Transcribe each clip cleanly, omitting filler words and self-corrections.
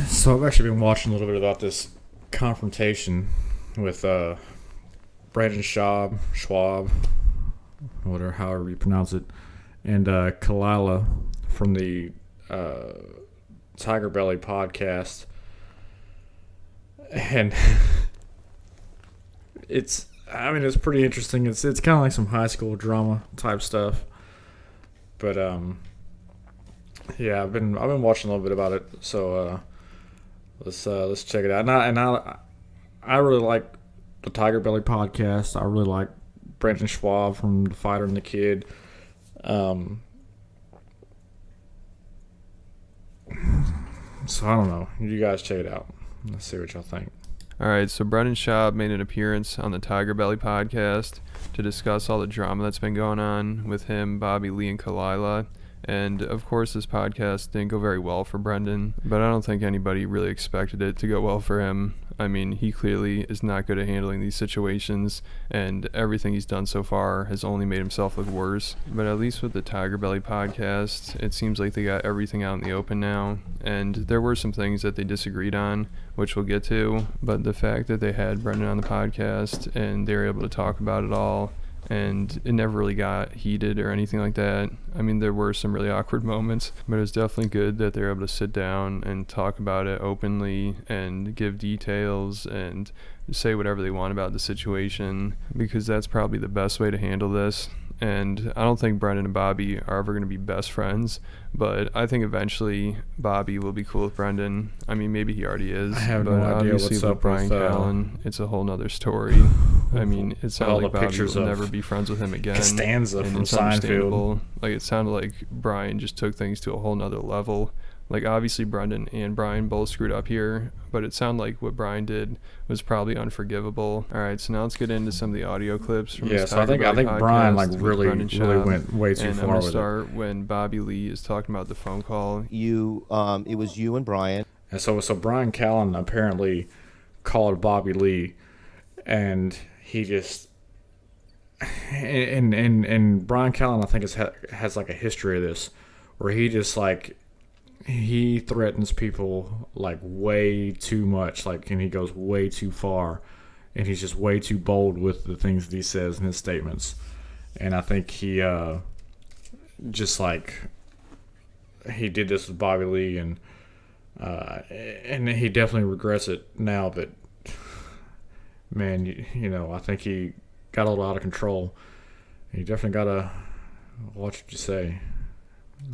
So I've actually been watching a little bit about this confrontation with Brendon Schwab, whatever, however you pronounce it, and Khalyla from the Tiger Belly podcast, and it's pretty interesting. It's kind of like some high school drama type stuff, but yeah, I've been watching a little bit about it, so let's check it out. And I really like the Tiger Belly podcast. I really like Brendon Schaub from The Fighter and the Kid. So I don't know. You guys check it out. Let's see what y'all think. All right, so Brendon Schaub made an appearance on the Tiger Belly podcast to discuss all the drama that's been going on with him, Bobby Lee, and Khalyla. And, of course, this podcast didn't go very well for Brendon, but I don't think anybody really expected it to go well for him. I mean, he clearly is not good at handling these situations, and everything he's done so far has only made himself look worse. But at least with the Tiger Belly podcast, it seems like they got everything out in the open now, and there were some things that they disagreed on, which we'll get to, but the fact that they had Brendon on the podcast and they were able to talk about it all, and it never really got heated or anything like that. I mean, there were some really awkward moments, but it was definitely good that they were able to sit down and talk about it openly and give details and say whatever they want about the situation, because that's probably the best way to handle this. And I don't think Brendon and Bobby are ever going to be best friends, but I think eventually Bobby will be cool with Brendon. I mean, maybe he already is. I have but no idea obviously what's with up Brian with Callen, it's a whole nother story. I mean, it sounded all like the Bobby pictures will of never be friends with him again. Costanza and from it's Seinfeld. understandable. Like, it sounded like Brian just took things to a whole nother level. Like, obviously Brendon and Brian both screwed up here, but it sounded like what Brian did was probably unforgivable. All right, so now let's get into some of the audio clips from this So I think Brian really went way too and far I'm gonna with it. start when Bobby Lee is talking about the phone call. It was you and Brian. And so Brian Callen apparently called Bobby Lee, and he just and Brian Callen, I think, has like a history of this, where he just like he threatens people like way too much, like, and he goes way too far, and he's just way too bold with the things that he says in his statements. And I think he just like he did this with Bobby Lee, and he definitely regrets it now. But man, you know, I think he got a little out of control. You definitely gotta watch what you say.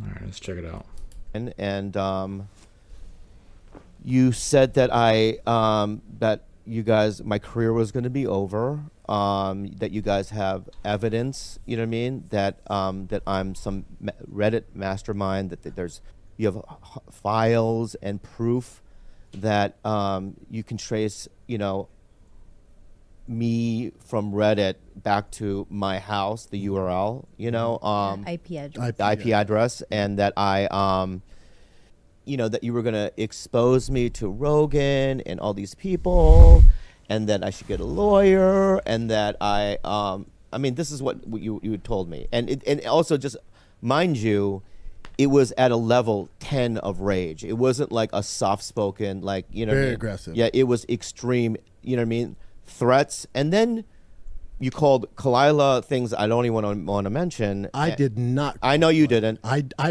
All right, let's check it out. And you said that that you guys, my career was going to be over. That you guys have evidence, you know what I mean? That I'm some Reddit mastermind. That you have files and proof that you can trace, you know, me from Reddit back to my house, the URL, you know, IP address. the IP address, and that you know, that you were gonna expose me to Rogan and all these people, and that I should get a lawyer, and that I mean, this is what you told me, and also just mind you, it was at a level 10 of rage. It wasn't like a soft-spoken, like, you know, very aggressive. Yeah, it was extreme. You know what I mean? Threats, and then you called Khalyla things I don't even want to mention. I did not. I know you didn't. And I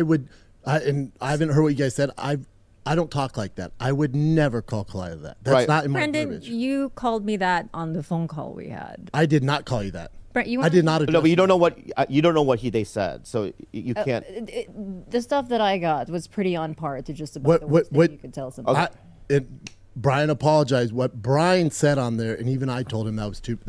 haven't heard what you guys said. I don't talk like that. I would never call Khalyla that. That's Right. not in my Brendon, verbiage. you called me that on the phone call we had. I did not call you that. You I did not. No, but you don't know what they said, so you can't. The stuff that I got was pretty on par to just about the worst thing you could tell somebody. Brian apologized. What Brian said on there, and even I told him that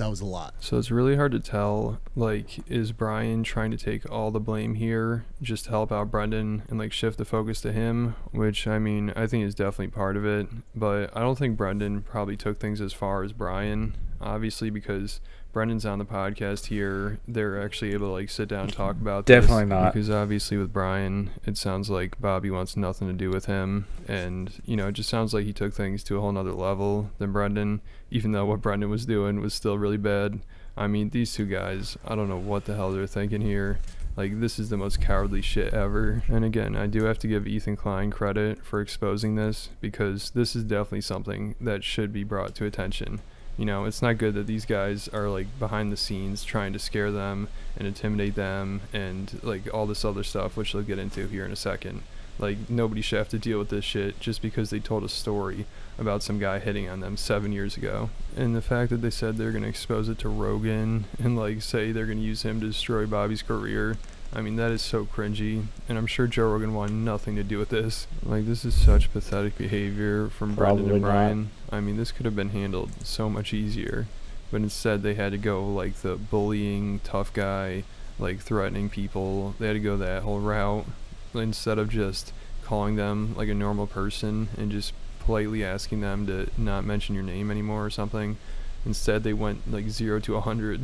was a lot. So it's really hard to tell, like, is Brian trying to take all the blame here just to help out Brendon and, like, shift the focus to him, which, I mean, I think is definitely part of it, but I don't think Brendon probably took things as far as Brian, obviously, because Brendon's on the podcast here. They're actually able to, like, sit down and talk about this. Definitely not. Because obviously with Brian, it sounds like Bobby wants nothing to do with him. And, you know, it just sounds like he took things to a whole nother level than Brendon, even though what Brendon was doing was still really bad. I mean, these two guys, I don't know what the hell they're thinking here. Like, this is the most cowardly shit ever. And again, I do have to give Ethan Klein credit for exposing this, because this is definitely something that should be brought to attention. You know, it's not good that these guys are like behind the scenes trying to scare them and intimidate them and like all this other stuff, which they'll get into here in a second. Like, nobody should have to deal with this shit just because they told a story about some guy hitting on them 7 years ago. And the fact that they said they're going to expose it to Rogan and like say they're going to use him to destroy Bobby's career, I mean, that is so cringy, and I'm sure Joe Rogan wanted nothing to do with this. Like, this is such pathetic behavior from Brendon and Brian. I mean, this could have been handled so much easier, but instead they had to go like the bullying, tough guy, like threatening people. They had to go that whole route instead of just calling them like a normal person and just politely asking them to not mention your name anymore or something. Instead, they went like 0 to 100.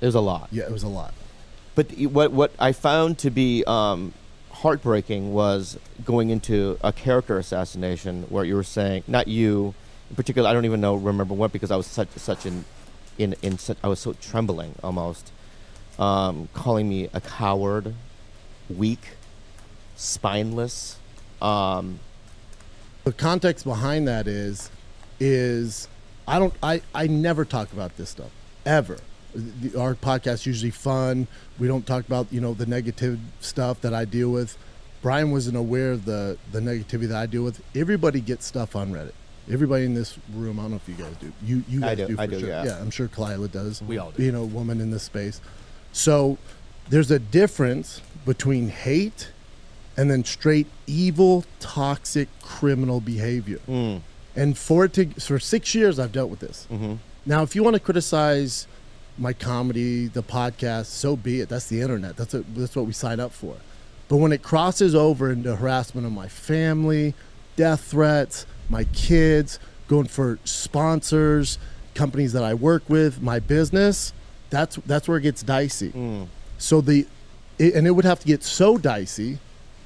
It was a lot. Yeah, it was a lot. But what I found to be heartbreaking was going into a character assassination where you were saying, not you in particular, I don't even remember what, because I was I was so trembling almost, calling me a coward, weak, spineless. The context behind that is I never talk about this stuff ever. Our podcast is usually fun. We don't talk about, the negative stuff that I deal with. Brian wasn't aware of the negativity that I deal with. Everybody gets stuff on Reddit. Everybody in this room, I don't know if you guys do. You guys do for sure. Yeah, I'm sure Khalyla does. We all do. Being a woman in this space. So there's a difference between hate and then straight evil, toxic, criminal behavior. And for 6 years, I've dealt with this. Mm-hmm. Now, if you want to criticize my comedy, the podcast, so be it. That's the internet. That's what we sign up for. But when it crosses over into harassment of my family, death threats, my kids, going for sponsors, companies that I work with, my business, that's where it gets dicey. So and it would have to get so dicey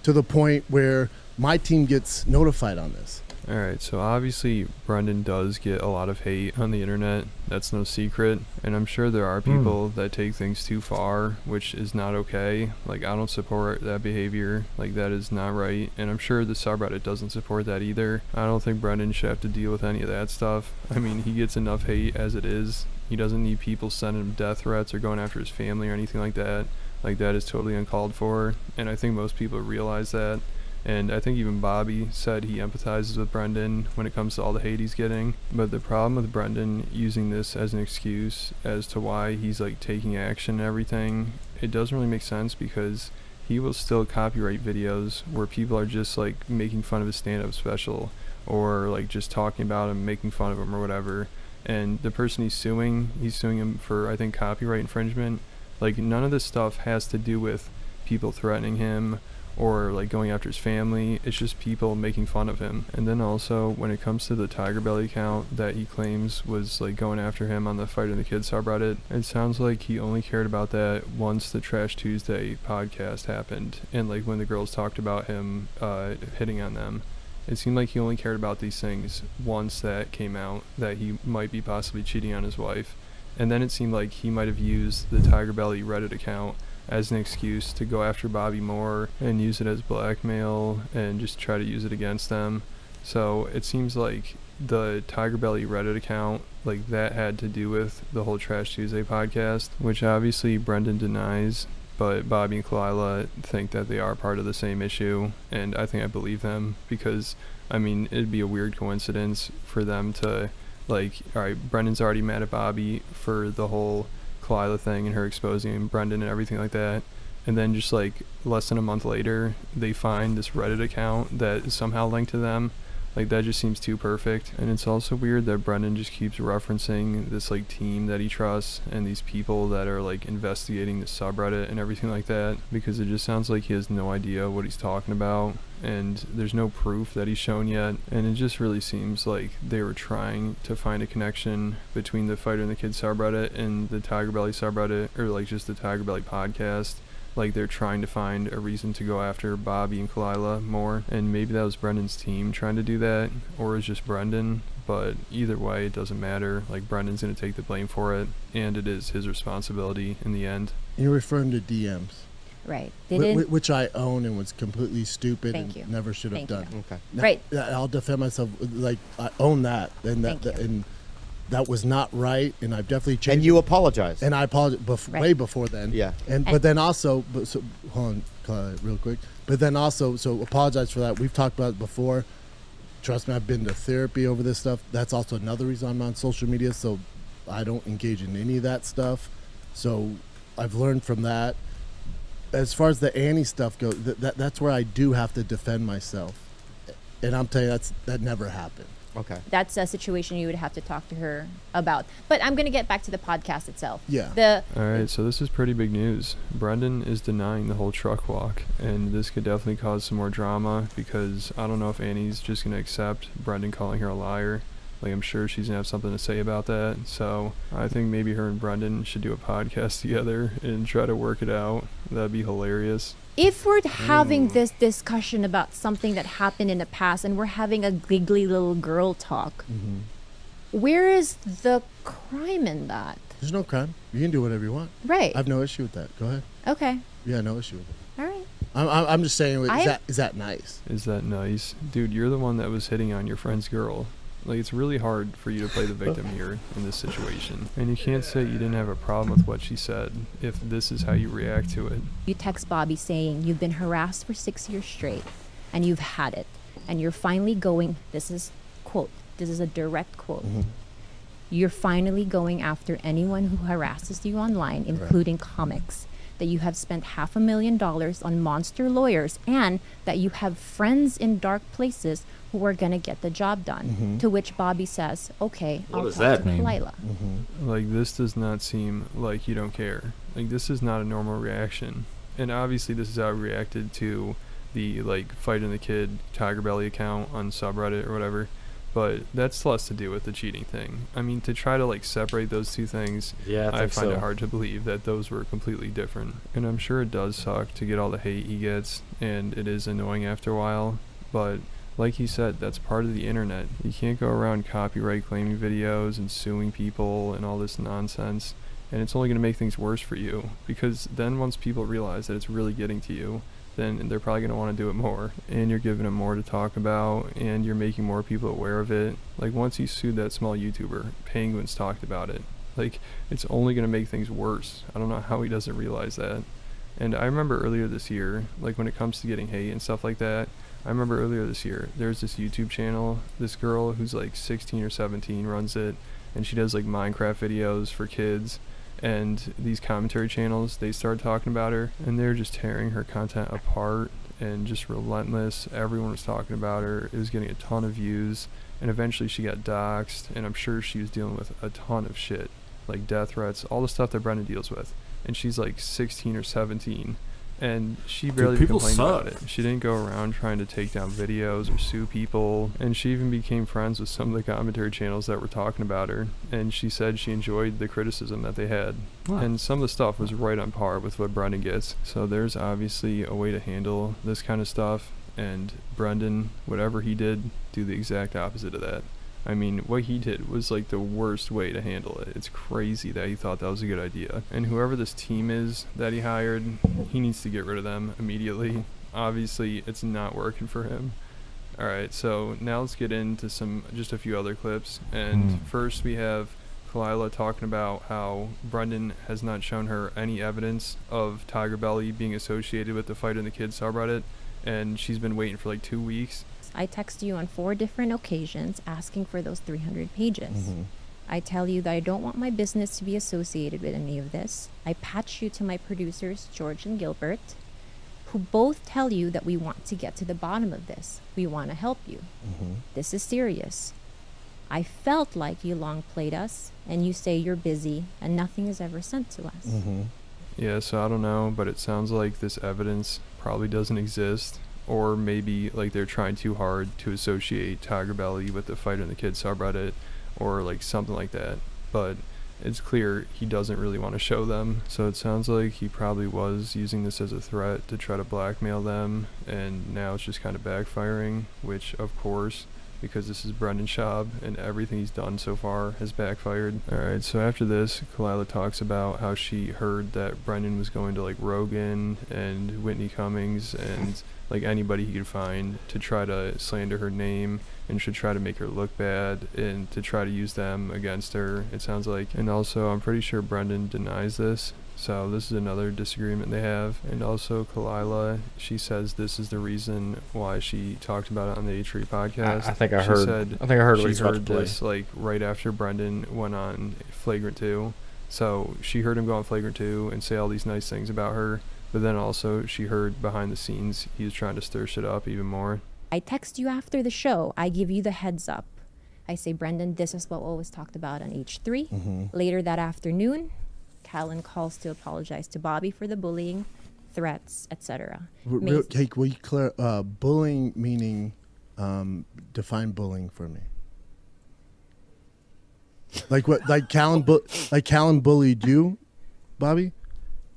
to the point where my team gets notified on this. All right, so obviously Brendon does get a lot of hate on the internet. That's no secret. And I'm sure there are people that take things too far, which is not okay. Like, I don't support that behavior. Like, that is not right. And I'm sure the subreddit doesn't support that either. I don't think Brendon should have to deal with any of that stuff. I mean, he gets enough hate as it is. He doesn't need people sending him death threats or going after his family or anything like that. Like, that is totally uncalled for. And I think most people realize that. And I think even Bobby said he empathizes with Brendon when it comes to all the hate he's getting. But the problem with Brendon using this as an excuse as to why he's like taking action and everything, it doesn't really make sense, because he will still copyright videos where people are just like making fun of his stand-up special or like just talking about him, making fun of him or whatever. And the person he's suing him for, I think, copyright infringement. Like, none of this stuff has to do with people threatening him or like going after his family. It's just people making fun of him. And then also, when it comes to the Tiger Belly account that he claims was like going after him on the Fighter and the Kid subreddit, it sounds like he only cared about that once the Trash Tuesday podcast happened, and like when the girls talked about him hitting on them. It seemed like he only cared about these things once that came out, that he might be possibly cheating on his wife. And then it seemed like he might have used the Tiger Belly Reddit account as an excuse to go after Bobby more and use it as blackmail and just try to use it against them. So it seems like the Tiger Belly Reddit account, like, that had to do with the whole Trash Tuesday podcast, which obviously Brendon denies, but Bobby and Khalyla think that they are part of the same issue, and I think I believe them, because I mean, it'd be a weird coincidence for them to, like, alright, Brendon's already mad at Bobby for the whole Khalyla thing and her exposing Brendon and everything like that, and then just like less than a month later they find this Reddit account that is somehow linked to them. Like, that just seems too perfect. And it's also weird that Brendon just keeps referencing this like team that he trusts and these people that are like investigating the subreddit and everything like that, because it just sounds like he has no idea what he's talking about, and there's no proof that he's shown yet. And it just really seems like they were trying to find a connection between the Fighter and the Kid subreddit and the Tiger Belly subreddit, or like just the Tiger Belly podcast. Like, they're trying to find a reason to go after Bobby and Khalyla more, and maybe that was Brendon's team trying to do that, or it's just Brendon. But either way, it doesn't matter. Like, Brendon's gonna take the blame for it, and it is his responsibility in the end. You're referring to DMs. Right. Which I own and was completely stupid Thank you. Never should have Thank done. you. Okay. Right. I'll defend myself. Like, I own that, and Thank you. and that was not right, and I've definitely changed. And you apologize. And I apologize Right. way before then. Yeah. But then also, so hold on, real quick. But then also, so apologize for that. We've talked about it before. Trust me, I've been to therapy over this stuff. That's also another reason I'm on social media, so I don't engage in any of that stuff. So I've learned from that. As far as the Annie stuff goes, that's where I do have to defend myself. And I'm telling you, that never happened. Okay. That's a situation you would have to talk to her about. But I'm going to get back to the podcast itself. Yeah. All right, so this is pretty big news. Brendon is denying the whole truck walk, and this could definitely cause some more drama because I don't know if Annie's just going to accept Brendon calling her a liar. Like, I'm sure she's going to have something to say about that. So I think maybe her and Brendon should do a podcast together and try to work it out. That'd be hilarious. If we're having this discussion about something that happened in the past and we're having a giggly little girl talk, where is the crime in that? There's no crime. You can do whatever you want. Right. I have no issue with that. Go ahead. Okay. Yeah, no issue with it. All right. I'm just saying, is that nice? Is that nice? Dude, you're the one that was hitting on your friend's girl. Like, it's really hard for you to play the victim here in this situation. And you can't say you didn't have a problem with what she said if this is how you react to it. You text Bobby saying you've been harassed for 6 years straight and you've had it. And you're finally going, this is a direct quote. You're finally going after anyone who harasses you online, including comics. That you have spent $500,000 on monster lawyers and that you have friends in dark places who are going to get the job done. To which Bobby says, okay, What I'll does talk that to mean? Khalyla. Like, this does not seem like you don't care. Like, this is not a normal reaction. And obviously this is how I reacted to the, like, fighting the kid Tiger Belly account on subreddit or whatever. But that's less to do with the cheating thing. I mean, to try to, like, separate those two things, Yeah, I I think find so. it hard to believe that those were completely different. And I'm sure it does suck to get all the hate he gets, and it is annoying after a while. But like he said, that's part of the internet. You can't go around copyright claiming videos and suing people and all this nonsense. And it's only going to make things worse for you, because then once people realize that it's really getting to you, then they're probably going to want to do it more, and you're giving them more to talk about, and you're making more people aware of it. Like, once he sued that small YouTuber, Penguins talked about it. Like, it's only going to make things worse. I don't know how he doesn't realize that. And I remember earlier this year, like, when it comes to getting hate and stuff like that, I remember earlier this year, there's this YouTube channel, this girl who's like 16 or 17 runs it, and she does like Minecraft videos for kids. And these commentary channels, they started talking about her, and they're just tearing her content apart and just relentless. Everyone was talking about her. It was getting a ton of views, and eventually she got doxxed, and I'm sure she was dealing with a ton of shit, like death threats, all the stuff that Brendon deals with. And she's like 16 or 17, and she barely people complained about suck. it. She didn't go around trying to take down videos or sue people, and she even became friends with some of the commentary channels that were talking about her, and she said she enjoyed the criticism that they had. Wow. And some of the stuff was right on par with what Brendon gets. So there's obviously a way to handle this kind of stuff, and Brendon, whatever he did, do the exact opposite of that. I mean, what he did was like the worst way to handle it. It's crazy that he thought that was a good idea. And whoever this team is that he hired, he needs to get rid of them immediately. Obviously, it's not working for him. Alright, so now let's get into just a few other clips. And first we have Khalyla talking about how Brendon has not shown her any evidence of Tiger Belly being associated with the Fight in the Kids subreddit. And she's been waiting for like 2 weeks. I text you on 4 different occasions asking for those 300 pages. I tell you that I don't want my business to be associated with any of this. I patch you to my producers, George and Gilbert, who both tell you that we want to get to the bottom of this. We want to help you. This is serious. I felt like you long played us, and you say you're busy, and nothing is ever sent to us. Yeah, so I don't know, but it sounds like this evidence probably doesn't exist. Or maybe like they're trying too hard to associate Tiger Belly with the Fight in the Kids subreddit, or like something like that. But it's clear he doesn't really want to show them. So it sounds like he probably was using this as a threat to try to blackmail them, and now it's just kind of backfiring, which of course because this is Brendon Schaub and everything he's done so far has backfired. Alright, so after this, Khalyla talks about how she heard that Brendon was going to like Rogan and Whitney Cummings and like anybody he could find to try to slander her name and should try to make her look bad and to try to use them against her, it sounds like. And also, I'm pretty sure Brendon denies this. So this is another disagreement they have. And also Khalyla, she says this is the reason why she talked about it on the H3 podcast. I think I heard she heard this like right after Brendon went on Flagrant 2. So she heard him go on Flagrant 2 and say all these nice things about her, but then also she heard behind the scenes he was trying to stir shit up even more. I text you after the show. I give you the heads up. I say, Brendon, this is what was talked about on H3. Later that afternoon, Callan calls to apologize to Bobby for the bullying, threats, etc. Hey, will you clear bullying meaning? Define bullying for me. Like what? Like Callan bullied you, Bobby?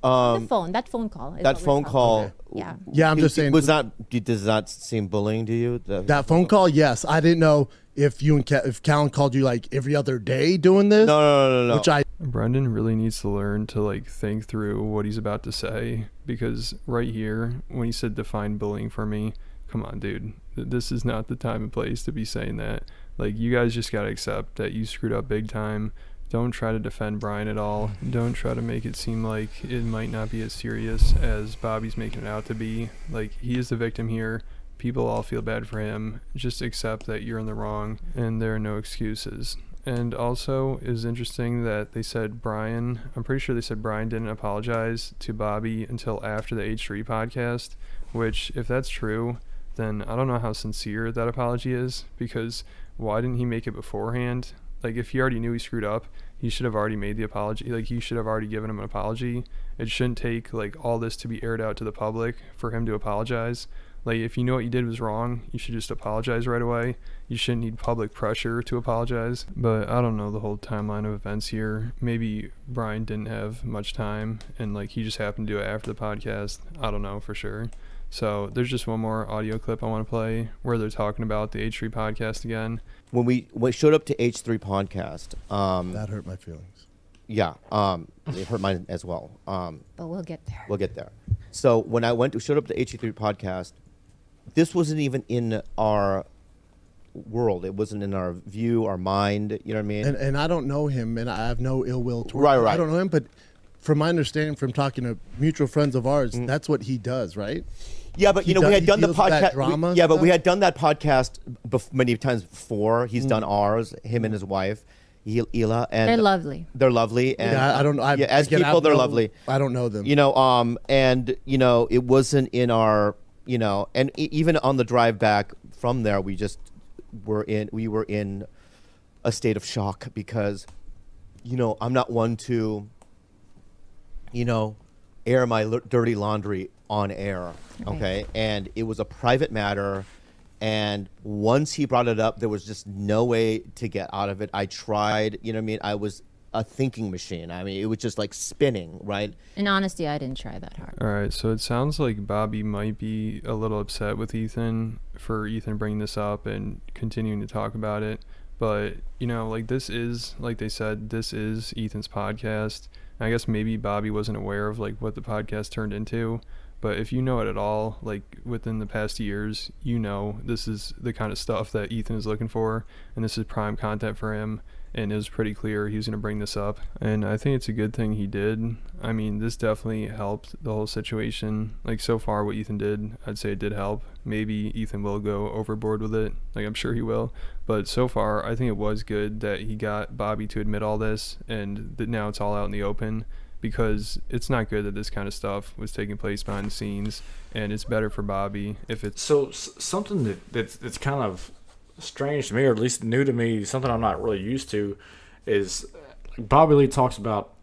The phone. That phone call. That phone call. Okay. Yeah. Yeah, I'm just saying. Does not seem bullying to you? That phone call, yes. I didn't know if if Callan called you like every other day doing this. No. Which I. Brendon really needs to learn to like think through what he's about to say, because right here when he said define bullying for me, come on dude, this is not the time and place to be saying that. Like, you guys just gotta accept that you screwed up big time. Don't try to defend Brian at all. Don't try to make it seem like it might not be as serious as Bobby's making it out to be. Like, he is the victim here. People all feel bad for him. Just accept that you're in the wrong and there are no excuses. And also, it was interesting that they said Brian, I'm pretty sure they said Brian didn't apologize to Bobby until after the H3 podcast, which, if that's true, then I don't know how sincere that apology is, because why didn't he make it beforehand? Like, if he already knew he screwed up, he should have already made the apology. Like, he should have already given him an apology. It shouldn't take, like, all this to be aired out to the public for him to apologize. Like, if you know what you did was wrong, you should just apologize right away. You shouldn't need public pressure to apologize. But I don't know the whole timeline of events here. Maybe Brian didn't have much time, and, like, he just happened to do it after the podcast. I don't know for sure. So there's just one more audio clip I want to play where they're talking about the H3 podcast again. When we showed up to H3 podcast, that hurt my feelings. Yeah, it hurt mine as well. But we'll get there. We'll get there. So when I showed up to H3 podcast, this wasn't even in our world. It wasn't in our view, our mind. You know what I mean? And I don't know him, and I have no ill will towards Right. him. I don't know him, but from my understanding, from talking to mutual friends of ours, that's what he does, right? Yeah, but we had done the podcast. Yeah, but we had done that podcast many times before. He's done ours, him and his wife, Khalyla, and They're lovely. They're lovely, and Yeah, I don't know. as people, they're lovely. I don't know them. You know, and you know, it wasn't in our, you know, and even on the drive back from there, we were in a state of shock because, you know, I'm not one to, you know, air my dirty laundry on air, okay? And it was a private matter, and once he brought it up, there was just no way to get out of it. I tried, you know what I mean? I was a thinking machine. I mean, it was just like spinning, right? In honesty, I didn't try that hard. All right, so it sounds like Bobby might be a little upset with Ethan for Ethan bringing this up and continuing to talk about it. But, you know, like, this is, like they said, this is Ethan's podcast. I guess maybe Bobby wasn't aware of, like, what the podcast turned into. But if you know it at all, like, within the past years, you know this is the kind of stuff that Ethan is looking for, and this is prime content for him. And it was pretty clear he was going to bring this up. And I think it's a good thing he did. I mean, this definitely helped the whole situation. Like, so far what Ethan did, I'd say it did help. Maybe Ethan will go overboard with it. Like, I'm sure he will. But so far, I think it was good that he got Bobby to admit all this, and that now it's all out in the open, because it's not good that this kind of stuff was taking place behind the scenes, and it's better for Bobby if it's... So something that's kind of strange to me, or at least new to me, something I'm not really used to, is Bobby Lee talks about,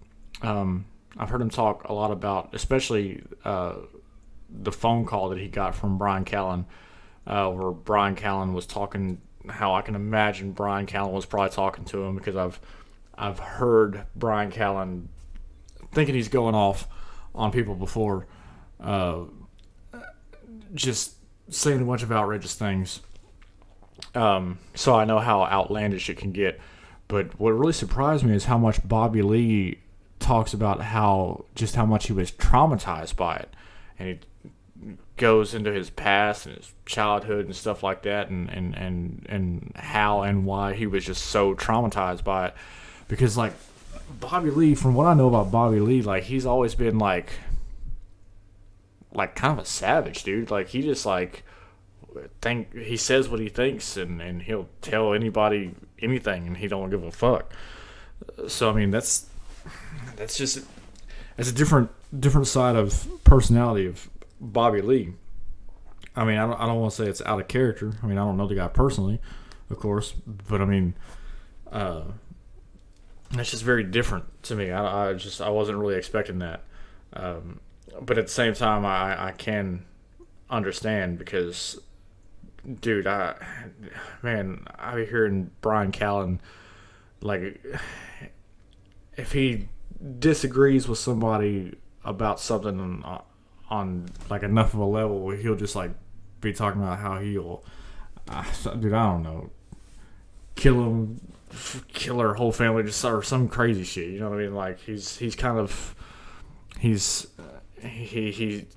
I've heard him talk a lot about, especially the phone call that he got from Brian Callen, where Brian Callen was talking, how I can imagine Brian Callen was probably talking to him, because I've heard Brian Callen thinking he's going off on people before, just saying a bunch of outrageous things. So I know how outlandish it can get. But what really surprised me is how much Bobby Lee talks about how much he was traumatized by it. And he goes into his past and his childhood and stuff like that, and how and why he was just so traumatized by it. Because, like, Bobby Lee, from what I know about Bobby Lee, like, he's always been like kind of a savage, dude. Like, he just, like, he says what he thinks, and he'll tell anybody anything, and he don't give a fuck. So I mean, that's just, it's a different side of personality of Bobby Lee. I mean, I don't want to say it's out of character. I mean, I don't know the guy personally, of course, but I mean, that's just very different to me. I wasn't really expecting that. But at the same time, I can understand, because, dude, I be hearing Brian Callen, like, if he disagrees with somebody about something on like enough of a level, he'll just like be talking about how he'll, dude, I don't know, kill her whole family, just or some crazy shit. You know what I mean? Like, he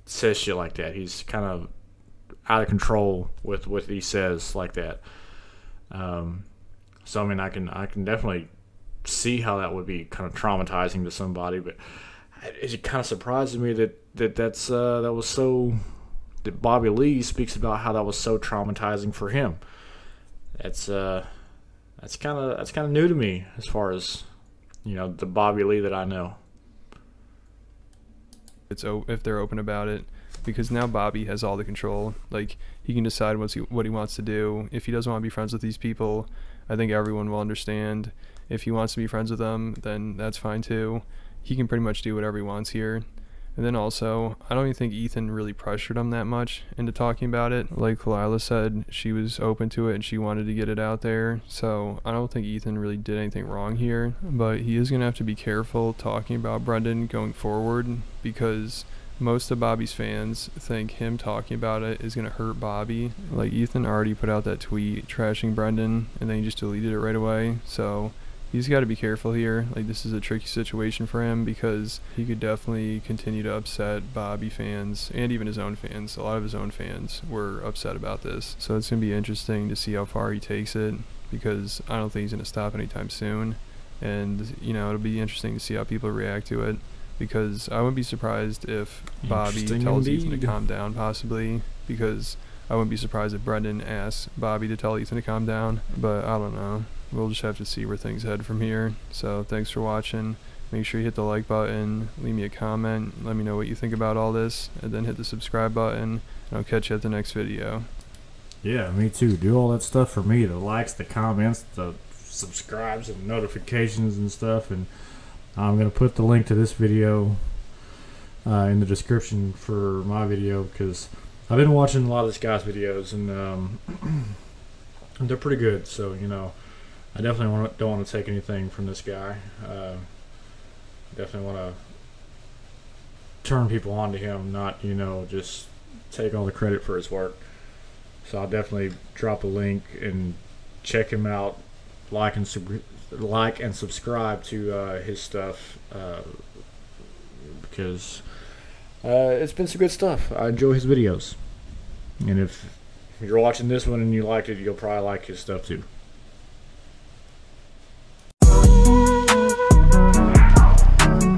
says shit like that. He's kind of out of control with what he says like that. So I mean, I can definitely see how that would be kind of traumatizing to somebody, but it kind of surprises me that Bobby Lee speaks about how that was so traumatizing for him. That's kind of new to me, as far as, you know, the Bobby Lee that I know. If they're open about it, because now Bobby has all the control. Like, he can decide what he wants to do. If he doesn't want to be friends with these people, I think everyone will understand. If he wants to be friends with them, then that's fine too. He can pretty much do whatever he wants here. And then also, I don't even think Ethan really pressured him that much into talking about it. Like Khalyla said, she was open to it and she wanted to get it out there. So I don't think Ethan really did anything wrong here. But he is going to have to be careful talking about Brendon going forward, because most of Bobby's fans think him talking about it is going to hurt Bobby. Like, Ethan already put out that tweet trashing Brendon, and then he just deleted it right away. So he's got to be careful here. Like, this is a tricky situation for him, because he could definitely continue to upset Bobby fans, and even his own fans. A lot of his own fans were upset about this. So it's going to be interesting to see how far he takes it, because I don't think he's going to stop anytime soon. And, you know, it'll be interesting to see how people react to it, because I wouldn't be surprised if Bobby tells Ethan to calm down, possibly, because I wouldn't be surprised if Brendon asks Bobby to tell Ethan to calm down. But I don't know. We'll just have to see where things head from here. So thanks for watching. Make sure you hit the like button, leave me a comment, let me know what you think about all this, and then hit the subscribe button, and I'll catch you at the next video. Yeah, me too. Do all that stuff for me, the likes, the comments, the subscribes, and notifications and stuff. And I'm going to put the link to this video in the description for my video, because I've been watching a lot of this guy's videos, and they're pretty good. So, you know, I definitely don't want to take anything from this guy. Definitely want to turn people on to him, not, you know, just take all the credit for his work. So I'll definitely drop a link and check him out, like and subscribe to his stuff, because it's been some good stuff. I enjoy his videos, and if you're watching this one and you liked it, you'll probably like his stuff too.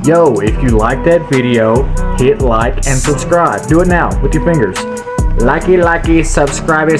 Yo, if you like that video, hit like and subscribe. Do it now with your fingers. Likey, subscribe.